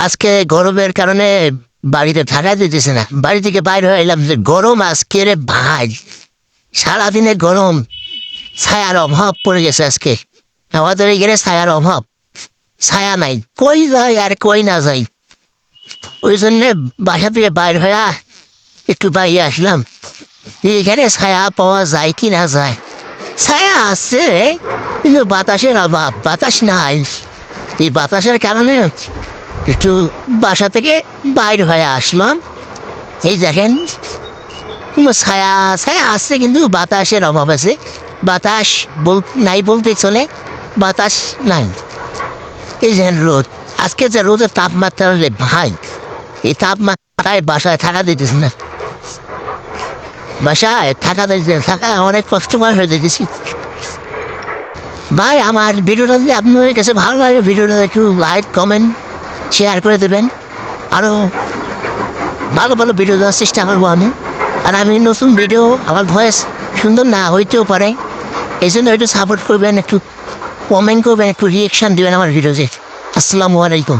আজকে গরমের কারণে বাড়িতে থাকা দিতেছে না, বাড়ি থেকে বাইরে হয়ে এলাম যে গরম আজকে রে ভাই, সারাদিনে গরম। ছায়ার অভাব পড়ে গেছে আজকে, আমাদের এখানে ছায়ার অভাব, ছায়া নাই, কই যাই আর কই না যাই। ওই জন্য বাসা থেকে বাইর হয়ে একটু বাইরে আসলাম, এখানে ছায়া পাওয়া যায় কি না যায়। ছায়া আছে কিন্তু বাতাসের অভাব, বাতাস নাই। এই বাতাসের কারণে একটু বাসা থেকে বাইর হয়ে আসলাম। এই দেখেন, কোনো ছায়া ছায়া আসছে কিন্তু বাতাসের অভাব আছে। বাতাস নাই বলতে চলে, বাতাস নাই। এই যে রোদ, আজকে যে রোদের তাপমাত্রা রে ভাই, এই তাপমাত্রায় বাসায় থাকা দিতেছে না, বাসায় থাকা অনেক কষ্টকর হয়ে যেতেছি। ভাই আমার ভিডিওটা যদি আপনাদের কাছে ভালো লাগে, ভিডিওটা একটু লাইক কমেন্ট শেয়ার করে দেবেন। আরও ভালো ভালো ভিডিও দেওয়ার চেষ্টা করবো আমি। আর আমি নতুন ভিডিও, আমার ভয়েস সুন্দর না হইতেও পারে, এই জন্য একটু সাপোর্ট করবেন, একটু কমেন্ট করবেন, একটু রিয়েকশান দেবেন আমার ভিডিওতে। আসসালামু আলাইকুম।